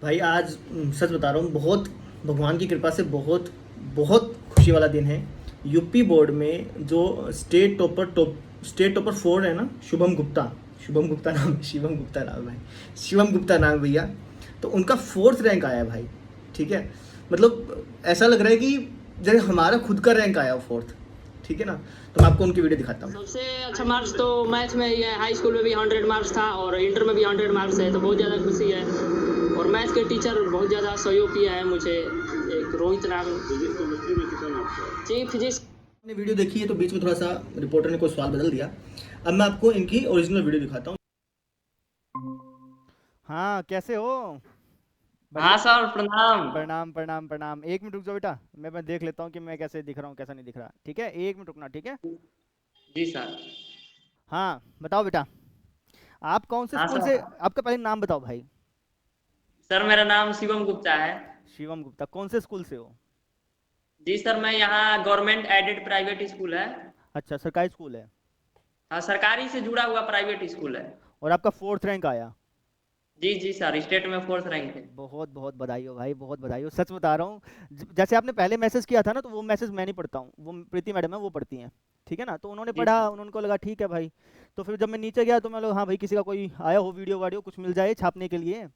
भाई आज सच बता रहा हूँ, बहुत भगवान की कृपा से बहुत बहुत खुशी वाला दिन है। यूपी बोर्ड में जो स्टेट टॉपर फोर है ना, शुभम गुप्ता नाम है, शिवम गुप्ता नाम है भाई, शिवम गुप्ता नाम है भैया। तो उनका फोर्थ रैंक आया भाई। ठीक है, मतलब ऐसा लग रहा है कि जैसे हमारा खुद का रैंक आया हो फोर्थ। ठीक है ना, तो मैं आपको उनकी वीडियो दिखाता हूँ। सबसे अच्छा मार्क्स तो मैथ में ही है। हाई स्कूल में भी 100 मार्क्स था और इंटर में भी 100 मार्क्स है, तो बहुत ज़्यादा खुशी है। और मैथ के टीचर बहुत ज़्यादा सहयोग किया है मुझे, एक रोहित नाम जी फिजिक्स। आपने वीडियो देखी है तो बीच में थोड़ा सा रिपोर्टर ने कोई सवाल बदल दिया। अब मैं आपको इनकी ओरिजिनल वीडियो दिखाता हूँ। हाँ, कैसे हो? हाँ बढ़िया। सर, प्रणाम। प्रणाम प्रणाम प्रणाम। एक मिनट रुक जाओ बेटा, मैं देख लेता हूँ कि मैं कैसे दिख रहा हूँ कैसा नहीं दिख रहा। ठीक है, एक मिनट रुकना। ठीक है। जी सर। हाँ बताओ बेटा, आप कौन से हाँ स्कूल सर। से? आपका पहले नाम बताओ भाई। सर मेरा नाम शिवम गुप्ता है। शिवम गुप्ता, कौन से स्कूल से हो? जी सर, मैं यहाँ गवर्नमेंट एडेड प्राइवेट स्कूल है। अच्छा, सरकारी स्कूल है। हाँ, सरकारी से जुड़ा हुआ प्राइवेट स्कूल है। और आपका फोर्थ रैंक आया? जी जी सर, स्टेट में फोर्थ रैंक है। बहुत बहुत बधाई हो भाई, बहुत बधाई हो। सच बता रहा हूँ, जैसे आपने पहले मैसेज किया था ना, तो वो मैसेज मैं नहीं पढ़ता हूँ, वो प्रीति मैडम है वो पढ़ती हैं। ठीक है ना, तो उन्होंने जी पढ़ा, सर। उनको लगा ठीक है भाई। तो फिर जब मैं नीचे गया तो मैं लोग हाँ भाई, किसी का कोई आया हो वीडियो वाडियो कुछ मिल जाए छापने के लिए।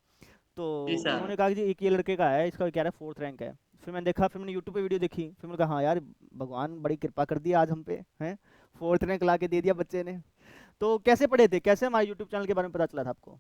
तो जी सर। उन्होंने कहा कि जी एक ये लड़के का है, इसका कह रहा है फोर्थ रैंक है। फिर मैंने देखा, फिर मैंने यूट्यूब पे वीडियो देखी, फिर मैंने कहा हाँ यार, भगवान बड़ी कृपा कर दी आज हम पे हैं। फोर्थ रैंक ला के दे दिया बच्चे ने। तो कैसे पढ़े थे, कैसे हमारे यूट्यूब चैनल के बारे में पता चला था आपको?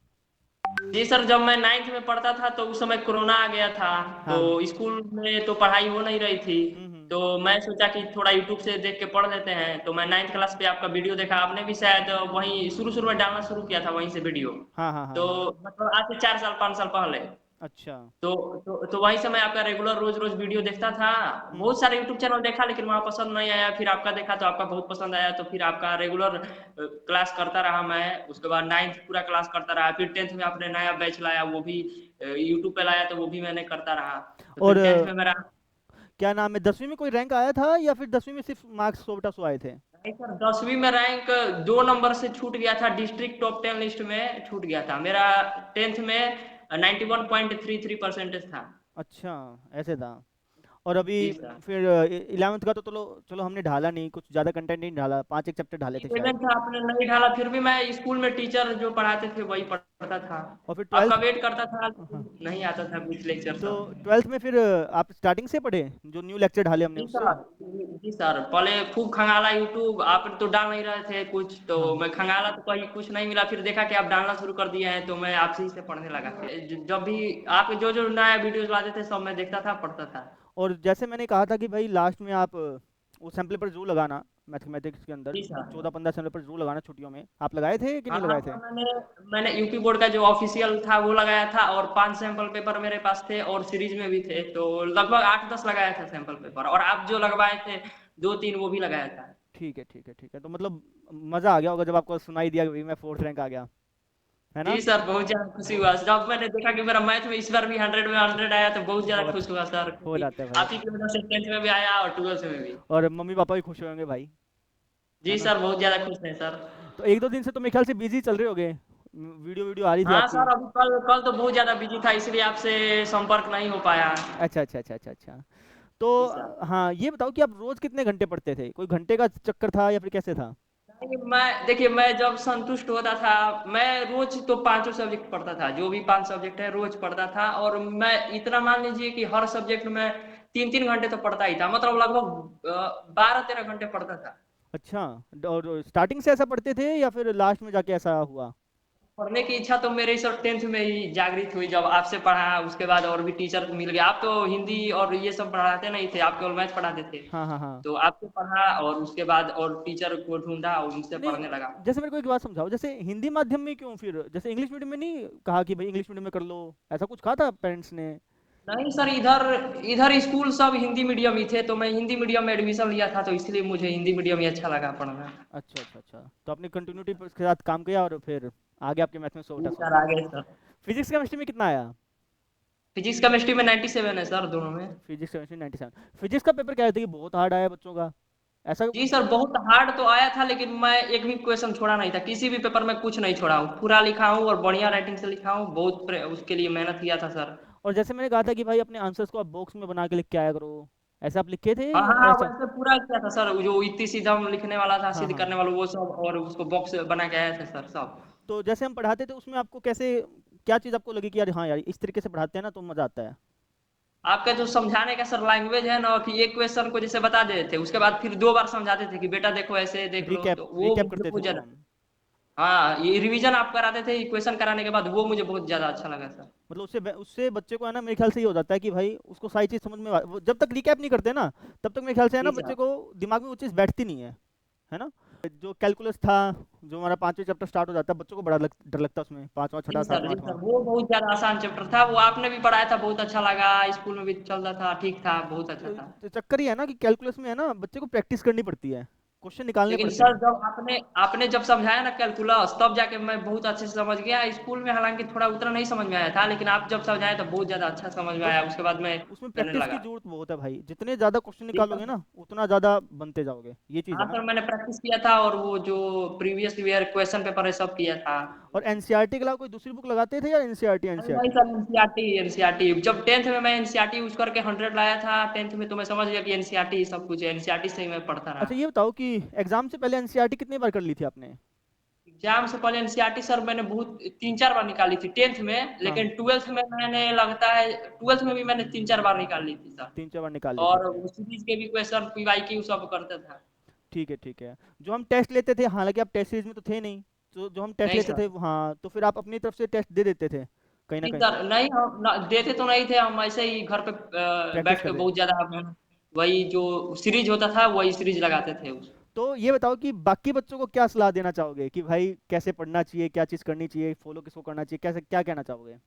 जी सर, जब मैं 9th में पढ़ता था तो उस समय कोरोना आ गया था। तो हाँ। स्कूल में तो पढ़ाई हो नहीं रही थी। हम्म। तो मैं सोचा कि थोड़ा यूट्यूब से देख के पढ़ लेते हैं, तो मैं 9th क्लास पे आपका वीडियो देखा। आपने भी शायद वहीं शुरू शुरू में डालना शुरू किया था वहीं से वीडियो। हाँ हाँ हाँ तो हाँ। मतलब आज से 4 साल 5 साल पहले। अच्छा। तो वहीं से मैं आपका रेगुलर रोज रोज वीडियो देखता था। हम्म। बहुत सारे यूट्यूब चैनल देखा, लेकिन वहाँ पसंद नहीं आया। फिर आपका देखा तो आपका बहुत पसंद आया, तो फिर आपका रेगुलर क्लास करता रहा मैं। उसके बाद 9th पूरा क्लास करता रहा। फिर 10th में आपने नया बैच लाया, वो भी यूट्यूब पे लाया, तो वो भी मैंने करता रहा। तो और फिर 10th में मेरा। क्या नाम है, 10वीं में कोई रैंक आया था या फिर 10वीं में सिर्फ मार्क्स सौ बटा सौ आए थे? नहीं सर, 10वीं में रैंक 2 नंबर से छूट गया था, डिस्ट्रिक्ट टॉप 10 लिस्ट में छूट गया था मेरा। 10th में 91.33% था। अच्छा, ऐसे था। और अभी जी सर। फिर 11th का तो चलो चलो, हमने ढाला नहीं, कुछ ज़्यादा कंटेंट नहीं ढाला, पांच एक चैप्टर ढाले थे शायद। 11th आपने नहीं ढाला, फिर भी मैं स्कूल में टीचर जो पढ़ाते थे वही पढ़ता था। और फिर आपका 12th। वेट करता था, हाँ। लेकिन नहीं आता था कुछ लेक्चर तो सब। 12th में फिर आप स्टार्टिंग से पढ़े, जो न्यू लेक्चर ढाले हमने जी उससे? सर। जी सर, पहले खूब खंगाला यूट्यूब। आप तो डाल नहीं रहे थे कुछ, तो हाँ। मैं खंगाला तो कहीं कुछ नहीं मिला। फिर देखा कि आप डालना शुरू कर दिए हैं, तो मैं आपसे ही से पढ़ने लगा। जब भी आप जो जो नया वीडियोज लाते थे सब मैं देखता था, पढ़ता था। और जैसे मैंने कहा था कि भाई लास्ट में आप वो सैम्पल पर जरूर लगाना, मैथमेटिक्स के अंदर जी सर। 14-15 सैम्पल पर जरूर लगाना छुट्टियों में, आप लगाए थे कि हाँ नहीं हाँ लगाए थे? सर, मैंने यूपी बोर्ड का जो ऑफिशियल था वो लगाया था, और 5 सैंपल पेपर मेरे पास थे, और सीरीज में भी थे। तो लगभग 8-10 लगाया था सैंपल पेपर, और आप जो लगवाए थे 2-3 वो भी लगाया था। ठीक है ठीक है ठीक है। तो मतलब मज़ा आ गया होगा जब आपको सुनाई दिया कि भाई मैं फोर्थ रैंक आ गया, है ना? जी सर, बहुत ज्यादा खुशी हुआ जब मैंने देखा कि मेरा मैथ में इस बार भी 100 में 100 आया, तो बहुत ज्यादा बहुत खुश हुआ सर, हो क्योंकि जाता है भाई। आप ही की वजह से 10th में भी आया और 12th में भी। और मम्मी पापा भी खुश होंगे भाई, है जी ना? सर, बहुत ज्यादा खुश हैं सर। तो एक दो दिन से तो मेरे ख्याल से बिजी चल रहे होगे, वीडियो वीडियो आ रही थी हाँ आपकी। सर, अभी कल कल तो बहुत ज्यादा बिजी था, इसलिए आपसे संपर्क नहीं हो पाया। अच्छा अच्छा अच्छा अच्छा अच्छा। तो जी सर। हाँ, ये बताओ कि आप रोज कितने घंटे पढ़ते थे? कोई घंटे का चक्कर था या फिर कैसे था? नहीं, मैं देखिए, मैं जब संतुष्ट होता था, मैं रोज तो पांचों सब्जेक्ट पढ़ता था। जो भी 5 सब्जेक्ट है रोज पढ़ता था, और मैं इतना मान लीजिए कि हर सब्जेक्ट में 3-3 घंटे तो पढ़ता ही था, मतलब लगभग 12-13 घंटे पढ़ता था। अच्छा, और स्टार्टिंग से ऐसा पढ़ते थे या फिर लास्ट में जाके ऐसा हुआ? पढ़ने की इच्छा तो मेरे सर 10th में ही जागृत हुई, जब आपसे पढ़ा। उसके बाद और भी टीचर मिल गए। आप तो हिंदी और ये सब पढ़ाते नहीं थे, आप केवल मैथ पढ़ाते थे। हाँ हाँ हाँ। तो आपसे पढ़ा, और उसके बाद और टीचर को ढूंढा और उनसे पढ़ने लगा। नहीं, जैसे मेरे को एक बात समझाओ, जैसे हिंदी माध्यम में क्यों, फिर जैसे इंग्लिश मीडियम में नहीं कहा कि भाई इंग्लिश मीडियम में कर लो, ऐसा कुछ कहा था पेरेंट्स ने? नहीं सर, इधर इधर स्कूल सब हिंदी मीडियम ही थे, तो मैं हिंदी मीडियम में एडमिशन लिया था, तो इसलिए मुझे हिंदी मीडियम ही अच्छा लगा पढ़ना। अच्छा अच्छा अच्छा। तो आपने कंटिन्यूटी के साथ काम किया और फिर आगे आपके मैथ में 100 जी बटा 100। सर, आगे सर। फिजिक्स केमिस्ट्री में कितना आया? फिजिक्स केमिस्ट्री में 97 है सर, दोनों में। Physics chemistry 97। फिजिक्स का पेपर क्या है कि बहुत हार्ड आया बच्चों का, ऐसा जी कुछ? सर, बहुत हार्ड तो आया था, लेकिन मैं एक भी क्वेश्चन छोड़ा नहीं था। किसी भी पेपर में कुछ नहीं छोड़ा हूँ, पूरा लिखा हूँ, और बढ़िया राइटिंग से लिखा हूँ। बहुत उसके लिए मेहनत किया था सर। और जैसे मैंने कहा था कि भाई अपने आंसर्स को आप बॉक्स में बना के लिख के आया करो, ऐसे आप लिखे थे हाँ या हाँ, ऐसा? वैसे पूरा किया था सर, जो इतनी सीधा लिखने वाला था, हाँ सिद्ध हाँ। करने वाला वो सब, और उसको बॉक्स बना के आए थे सर सब। तो जैसे हम पढ़ाते थे उसमें आपको कैसे, क्या चीज़ आपको लगी कि यार हाँ यार इस तरीके से पढ़ाते हैं ना तो मज़ा आता है? आपका जो समझाने का सर लैंग्वेज है ना, कि एक क्वेश्चन को जैसे बता देते थे, उसके बाद फिर 2 बार समझाते थे कि बेटा देखो ऐसे देख लो, रिकैप तो वो रिकैप मुझे करते थे बहुत जो ज्यादा। हम। हाँ, ये रिवीजन आप कराते थे क्वेश्चन कराने के बाद, वो मुझे बहुत ज्यादा अच्छा लगा सर। मतलब उससे बच्चे को है ना मेरे ख्याल से ये हो जाता है कि भाई उसको सारी चीज़ समझ में वो जब तक रिकैप नहीं करते ना तब तक मेरे ख्याल से है ना जी बच्चे सर। को दिमाग में वो चीज़ बैठती नहीं है ना? जो कैलकुलस था, जो हमारा 5वें चैप्टर स्टार्ट हो जाता है, बच्चों को बड़ा डर लगता है उसमें, 5वां जी 6वां सर, 7वां जी 8वां। सर, वो बहुत ज्यादा आसान चैप्टर था, वो आपने भी पढ़ाया था, बहुत अच्छा लगा, स्कूल में भी चल रहा था, ठीक था, बहुत अच्छा था। तो चक्कर ही है ना कि कैलकुलस में है ना बच्चे को प्रैक्टिस करनी पड़ती है, क्वेश्चन निकालने लेकिन पड़ते सर हैं। जब आपने आपने जब समझाया ना कैलकुलस, तब जाके मैं बहुत अच्छे से समझ गया। स्कूल में हालांकि थोड़ा उतना नहीं समझ में आया था, लेकिन आप जब समझाए तो बहुत ज्यादा अच्छा समझ में बस आया, उसके बाद में उसमें करने प्रैक्टिस की लगा। जरूरत बहुत है भाई, जितने ज़्यादा क्वेश्चन जी निकालोगे सर। ना उतना ज़्यादा बनते जाओगे, ये चीज़ हाँ है ना? सर, मैंने प्रैक्टिस किया था, और वो जो प्रीवियस ईयर क्वेश्चन पेपर है सब किया था। और एनसीईआरटी के अलावा कोई दूसरी बुक लगाते थे या एनसीईआरटी अरे नहीं एनसीईआरटी? सर, एनसीईआरटी एनसीईआरटी, जब 10th में मैं एनसीईआरटी यूज करके 100 लाया था 10th में, तो मैं समझ गया कि एनसीईआरटी सब कुछ है, एनसीईआरटी से ही मैं पढ़ता रहा। अच्छा ये बताओ कि एग्जाम से पहले एनसीईआरटी कितनी बार कर ली थी आपने? एग्जाम से पहले एनसीईआरटी सर मैंने बहुत 3-4 बार निकाली थी 10th में, हाँ, लेकिन 12th में मैंने लगता है 12th में भी मैंने 3-4 बार निकाल ली थी सर। 3 4 बार निकाल ली थी और आपने। सीरीज के भी क्वेश्चन पीवाईक्यू सब करता था। ठीक है ठीक है। जो हम टेस्ट लेते थे, हालांकि आप टेस्ट सीरीज में तो थे नहीं, तो जो हम टेस्ट नहीं लेते सर। थे हाँ तो फिर आप अपनी तरफ से टेस्ट दे देते थे कहीं ना नहीं कहीं? सर, नहीं हम देते तो नहीं थे, हम ऐसे ही घर पे प्रैक्टिस बैठ के करते थे। बहुत ज्यादा हम वही जो सीरीज होता था वही सीरीज लगाते थे उस। तो ये बताओ कि बाकी बच्चों को क्या सलाह देना चाहोगे कि भाई कैसे पढ़ना चाहिए, क्या चीज़ करनी चाहिए, फॉलो किसको करना चाहिए, कैसे क्या कहना चाहोगे?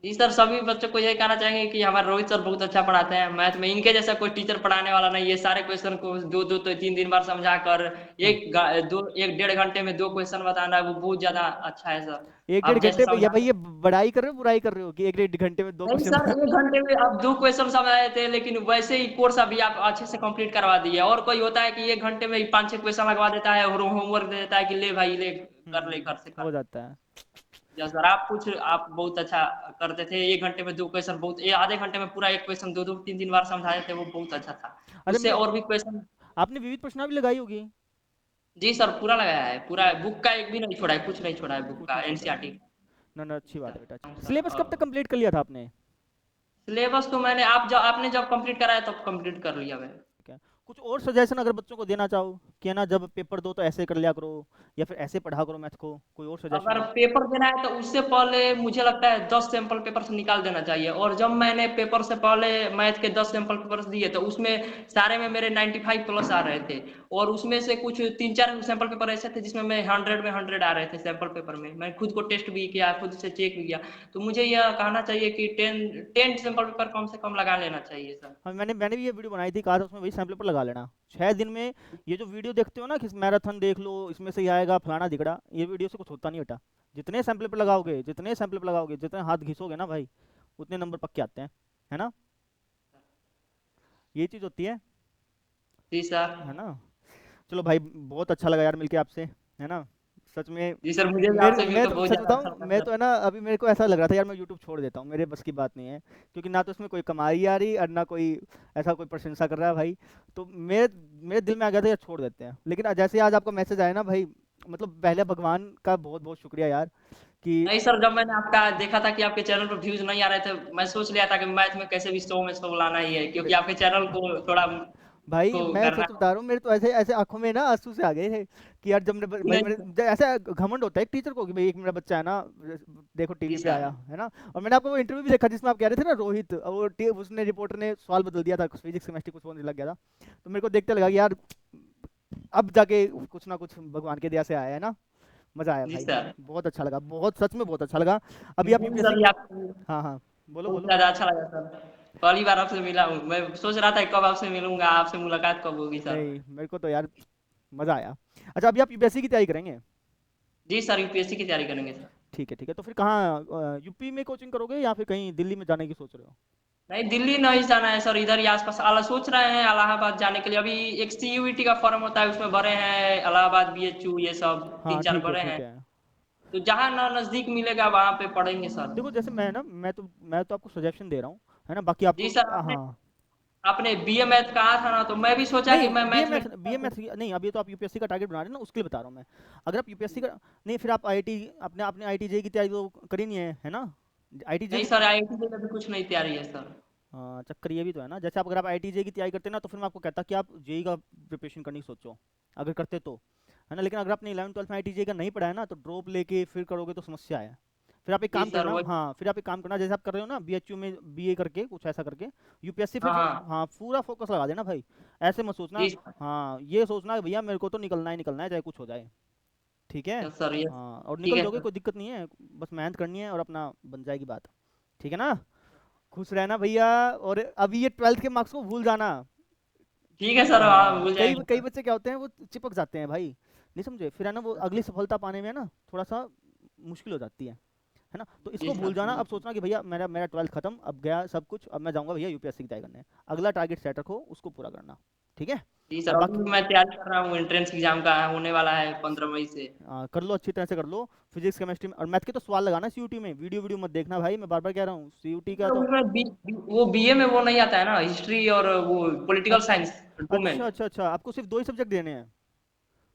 जी सर, सभी बच्चों को यही कहना चाहेंगे कि हमारे रोहित सर बहुत अच्छा पढ़ाते हैं मैथ में, इनके जैसा कोई टीचर पढ़ाने वाला नहीं है। सारे क्वेश्चन को 2-2 तो 3 3 बार समझा कर हाँ। 1 डेढ़ घंटे में 2 क्वेश्चन बताना, वो बहुत ज्यादा अच्छा है सर। एक डेढ़ आप जैसे घंटे में या भाई समझा। ये बड़ाई कर रहे हो बुराई कर रहे हो कि एक डेढ़ घंटे में दो नहीं क्वेश्चन सर, 1 घंटे में आप 2 क्वेश्चन समझाए थे, लेकिन वैसे ही कोर्स अभी आप अच्छे से कंप्लीट करवा दिए। और कोई होता है कि 1 घंटे में 5-6 क्वेश्चन लगवा देता है, और होमवर्क दे देता है कि ले भाई ले कर ले घर से कर। हो जाता है। या सर, आप बहुत अच्छा करते थे। 1 घंटे में 2 क्वेश्चन, बहुत आधे घंटे में पूरा एक क्वेश्चन 2-2 3 3 बार समझाए थे, वो बहुत अच्छा था। अरे उससे मैं, और भी क्वेश्चन। आपने विविध प्रश्नावली लगाई होगी? जी सर, पूरा लगाया है, पूरा तो बुक का एक भी नहीं छोड़ा है, कुछ नहीं छोड़ा है बुक कुछ का नहीं छोड़ा है। एनसीईआरटी। ना ना, अच्छी बात है बेटा। सर, सिलेबस कब तक कंप्लीट कर लिया था आपने? सिलेबस तो मैंने आपने जब कंप्लीट कराया तब कंप्लीट कर लिया मैं। ठीक है। कुछ और सजेशन अगर बच्चों को देना चाहो कि है ना जब पेपर दो तो ऐसे कर लिया करो या फिर ऐसे पढ़ा करो मैथ को, कोई और सजेशन अगर हो? पेपर देना है तो उससे पहले मुझे लगता है 10 सैंपल पेपर से निकाल देना चाहिए। और जब मैंने पेपर से पहले मैथ के 10 सैंपल पेपर दिए, तो उसमें सारे में मेरे 95 प्लस आ रहे थे। और उसमें से कुछ 3-4 सैंपल पेपर ऐसे थे जिसमें मैं 100 में 100 आ रहे थे सैंपल पेपर में। मैं खुद को टेस्ट भी किया, खुद से चेक भी किया। तो मुझे यह कहना चाहिए कि 10 सैंपल पेपर कम से कम लगा लेना चाहिए सर। हाँ मैंने भी ये वीडियो बनाई थी, कहा था उसमें वही सैम्पल पर लगा लेना 6 दिन में। ये जो वीडियो देखते हो ना कि मैराथन देख लो इसमें से ही आएगा फलाना दिगड़ा, ये वीडियो से कुछ होता नहीं बेटा। जितने सैम्पल पर लगाओगे, जितने सैम्पल पर लगाओगे, जितने हाथ घिसोगे ना भाई, उतने नंबर पक्के आते हैं, है ना? ये चीज़ होती जी सर। है ना? चलो भाई बहुत अच्छा लगा यार मिलके आपसे, है ना? सच में। जी सर, मुझे भी मेरे आपसे मैं मिलकर तो बहुत सच ज्यादा बताऊं, अच्छा लगा मैं सर। तो है ना अभी मेरे को ऐसा लग रहा था यार मैं यूट्यूब छोड़ देता हूँ, मेरे बस की बात नहीं है, क्योंकि ना तो उसमें कोई कमाई आ रही और ना कोई ऐसा कोई प्रशंसा कर रहा है भाई। तो मेरे मेरे दिल में आ गया था यार छोड़ देते हैं, लेकिन जैसे आज आपका मैसेज आया ना भाई, मतलब पहले भगवान का बहुत बहुत शुक्रिया यार कि। नहीं सर, जब मैंने आपका देखा था कि आपके चैनल पर व्यूज नहीं आ रहे थे, मैं सोच लिया था कि मैथ में कैसे भी 100 में 100 लाना ही है, क्योंकि आपके चैनल को थोड़ा भाई को मैं करना सच बता रहा हूँ, मेरे तो ऐसे ऐसे आंखों में ना आंसू से आ गए थे कि यार जब मेरे भाई नहीं मेरे सर। ऐसा घमंड होता है एक टीचर को कि भाई एक मेरा बच्चा है ना, देखो जी टीवी पे सर। आया है ना। और मैंने आपको वो इंटरव्यू भी देखा जिसमें आप कह रहे थे ना रोहित, वो उसने रिपोर्टर ने सवाल बदल दिया था, फिजिक्स केमिस्ट्री कुछ होने लग गया था। तो मेरे को देखते लगा कि यार अब जाके कुछ ना कुछ भगवान के दया से आया है ना। मजा आया जी भाई। सर। बहुत अच्छा लगा, बहुत सच में बहुत अच्छा लगा। अभी आप मुझे भी यूपीएससी। सर ये आपसे हाँ हाँ, बोलो बहुत बोलो। ज्यादा अच्छा लगा सर। पहली बार आपसे मिला हूँ, मैं सोच रहा था कब आपसे मिलूंगा, आपसे मुलाकात कब होगी सर। नहीं मेरे को तो यार मजा आया। अच्छा अभी आप यूपीएससी की तैयारी करेंगे? जी सर, यूपीएससी की तैयारी करेंगे सर। ठीक है ठीक है। तो फिर कहाँ यूपी में कोचिंग करोगे या फिर कहीं दिल्ली में जाने की सोच रहे हो? नहीं, दिल्ली नहीं जाना है सर, इधर ही आसपास आला सोच रहे हैं इलाहाबाद जाने के लिए। अभी एक सीयूईटी का फॉर्म होता है, उसमें भरे हैं, इलाहाबाद बीएचयू ये सब तीन हाँ चार ठीक है भरे ठीक हैं। है। तो जहाँ ना नजदीक मिलेगा वहां पे पढ़ेंगे सर। देखो जैसे मैं तो आपको सजेशन दे रहा हूँ, है ना, बाकी जी आपको सर, आपने हाँ आपने बीए मैथ कहा था ना, तो मैं भी सोचा नहीं कि मैं मैथ में बीएमएस नहीं, अभी तो आप यूपीएससी का टारगेट बना रहे हैं ना, उसके लिए बता रहा हूँ मैं। अगर आप यूपीएससी का नहीं, फिर आप आईआईटी आपने आपने आईआईटी जेई की तैयारी तो करी नहीं है ना? आईआईटी जेई नहीं की सर, आईआईटी में भी कुछ नहीं तैयारी है सर। हाँ, चक्कर ये भी तो है ना, जैसे आप अगर आप आईआईटी जेई की तैयारी करते ना, तो फिर मैं आपको कहता कि आप जेई का प्रिपरेशन करने की सोचो, अगर करते तो, है ना। लेकिन अगर आपने 11 12 में आईआईटी जेई का नहीं पढ़ा है ना, तो ड्रॉप लेके फिर करोगे तो समस्या है। फिर आप एक जी काम सर करना, वो। हाँ फिर आप एक काम करना, जैसे आप कर रहे हो ना बीएचयू में बीए करके कुछ ऐसा करके, यूपीएससी फिर हाँ हाँ। हाँ पूरा फोकस लगा देना भाई। ऐसे मत सोचना, जी सर। हाँ ये सोचना कि भैया मेरे को तो निकलना है चाहे कुछ हो जाए, ठीक है। Yes sir, yes. हाँ और ठीक निकल है जाओगे, सर। कोई दिक्कत नहीं है, बस मेहनत करनी है और अपना बन जाएगी बात, ठीक है ना। खुश रहना भैया। और अभी ये 12th के मार्क्स को भूल जाना। ठीक है सर, हाँ हाँ भूल कई जाएंगे कई सर। बच्चे क्या होते हैं, वो चिपक जाते हैं भाई, नहीं समझे, फिर है ना वो अगली सफलता पाने में ना थोड़ा सा मुश्किल हो जाती है ना। तो जी इसको भूल सर। जाना, अब सोचना कि भैया मेरा मेरा 12th खत्म, अब गया सब कुछ, अब मैं जाऊंगा भैया यूपीएससी की तैयारी करने, अगला टारगेट सेट रखो, उसको पूरा करना, ठीक है। जी और सर, बाकी अभी मैं तैयारी कर रहा हूँ, एंट्रेंस एग्जाम का होने वाला है 15 मई से। कर लो अच्छी तरह से कर लो, फिजिक्स केमिस्ट्री में और मैथ के तो सवाल लगाना सीयूटी में, वीडियो वीडियो मत देखना भाई, मैं बार बार कह रहा हूँ सीयूटी का सर तो। उसमें वो बीए में वो नहीं आता है ना, हिस्ट्री और वो पॉलिटिकल अच्छा साइंस, दो में। अच्छा आपको सिर्फ दो ही सब्जेक्ट देने हैं?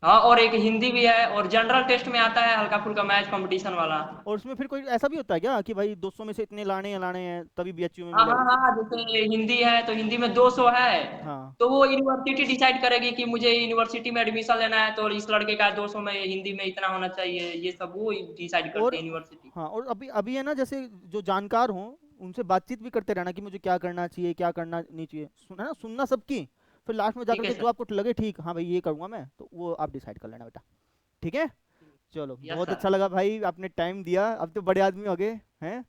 हाँ, और एक हिंदी भी है, और जनरल टेस्ट में आता है हल्का फुल्का मैथ कंपटीशन वाला। और उसमें फिर कोई ऐसा भी होता है क्या कि भाई 200 में से इतने लाने हैं तभी बीएचयू में हाँ मिलेगा? हाँ हाँ, जैसे हिंदी है तो हिंदी में 200 है, हाँ तो वो यूनिवर्सिटी डिसाइड करेगी कि मुझे यूनिवर्सिटी में एडमिशन लेना है, तो इस लड़के का 200 में हिंदी में इतना होना चाहिए, ये सब वो डिसाइड करते और हैं यूनिवर्सिटी। हाँ और अभी अभी है ना, जैसे जो जानकार हों उनसे बातचीत भी करते रहना कि मुझे क्या करना चाहिए क्या करना नहीं चाहिए, सुना ना, सुनना सबकी, फिर लास्ट में ठीक जाकर है के सर। जो आपको लगे ठीक, हाँ भाई ये करूँगा मैं, तो वो आप डिसाइड कर लेना बेटा, ठीक है। चलो यस बहुत सर। अच्छा लगा भाई, आपने टाइम दिया, अब तो बड़े आदमी हो गए हैं,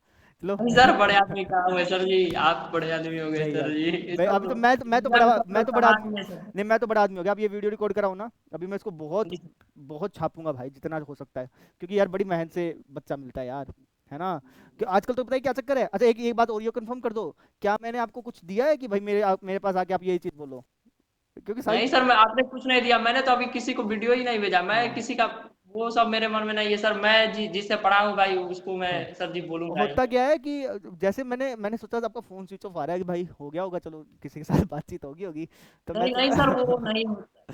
चलो नहीं सर, बड़े आदमी कहाँ हुए सर जी, आप बड़े आदमी हो गए नहीं सर यार जी, ये भाई, सब अभी तो मैं तो दुनिया में बड़ा सब मैं लोग तो बड़ा समान आदमी, ही है सर। नहीं मैं तो बड़ा आदमी हो गया, अब ये वीडियो रिकॉर्ड कराऊँ ना, अभी मैं इसको बहुत जी सर। बहुत छापूंगा भाई जितना हो सकता है, क्योंकि यार बड़ी मेहनत से बच्चा मिलता है यार, है ना। कि आजकल तो पता है क्या चक्कर है, अच्छा एक एक बात और ये कंफर्म कर दो, क्या मैंने आपको कुछ दिया है कि भाई मेरे पास आके आप यही चीज बोलो, क्योंकि सारी नहीं सर, मैं आपने कुछ नहीं दिया, मैंने तो अभी किसी को वीडियो ही नहीं भेजा, मैं हाँ किसी का वो सब मेरे मन में नहीं है सर, मैं जिससे पढ़ा हूँ भाई उसको मैं हाँ सर जी बोलूंगा ही। होता क्या है कि जैसे मैंने सोचा था आपका फोन स्विच ऑफ आ रहा है कि भाई हो गया होगा, चलो किसी के साथ बातचीत होगी तो मैं नहीं नहीं सर, वो नहीं,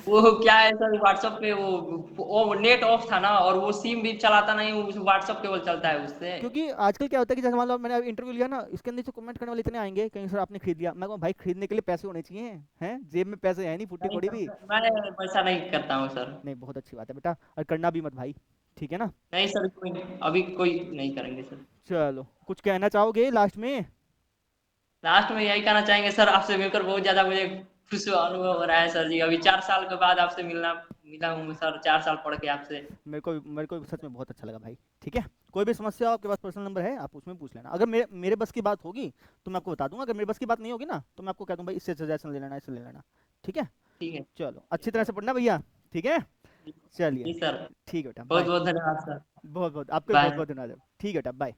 वो क्या है सर, व्हाट्सएप पे वो नेट ऑफ था ना, और वो सिम भी चलाता नहीं, वो व्हाट्सएप केवल चलता है उससे। क्योंकि आजकल क्या होता है कि जैसे मान लो मैंने इंटरव्यू लिया ना, इसके अंदर से कमेंट करने वाले इतने आएंगे कहीं सर आपने खरीद लिया, मैं कहूँ भाई खरीदने के लिए पैसे होने चाहिए, हैं जेब में पैसे है नहीं फुट्टी नहीं कौड़ी सर, भी। मैं वैसा नहीं करता हूँ सर। नहीं बहुत अच्छी बात है बेटा, और करना भी मत भाई, ठीक है ना। नहीं सर, कोई नहीं, अभी कोई नहीं करेंगे सर। चलो कुछ कहना चाहोगे लास्ट में? लास्ट में यही कहना चाहेंगे सर, आपसे मिलकर बहुत ज्यादा मुझे खुश अनुभव हो रहा है सर जी, अभी 4 साल के बाद आपसे मिला हूँ सर, 4 साल पढ़ के आपसे। मेरे को सच में बहुत अच्छा लगा भाई, ठीक है। कोई भी समस्या हो आपके पास पर्सनल नंबर है, आप उसमें पूछ लेना, अगर मेरे बस की बात होगी तो मैं आपको बता दूंगा, अगर मेरे बस की बात नहीं होगी ना तो मैं आपको कह दूँ भाई इससे सजेशन ले लेना, इससे ले लेना, ठीक है। ठीक है। चलो अच्छी तरह से पढ़ना भैया, ठीक है। चलिए जी सर, ठीक है बेटा, बहुत बाय। बहुत धन्यवाद सर। बहुत बहुत आपको भी बहुत बाय। बहुत धन्यवाद, ठीक है बेटा, बाय।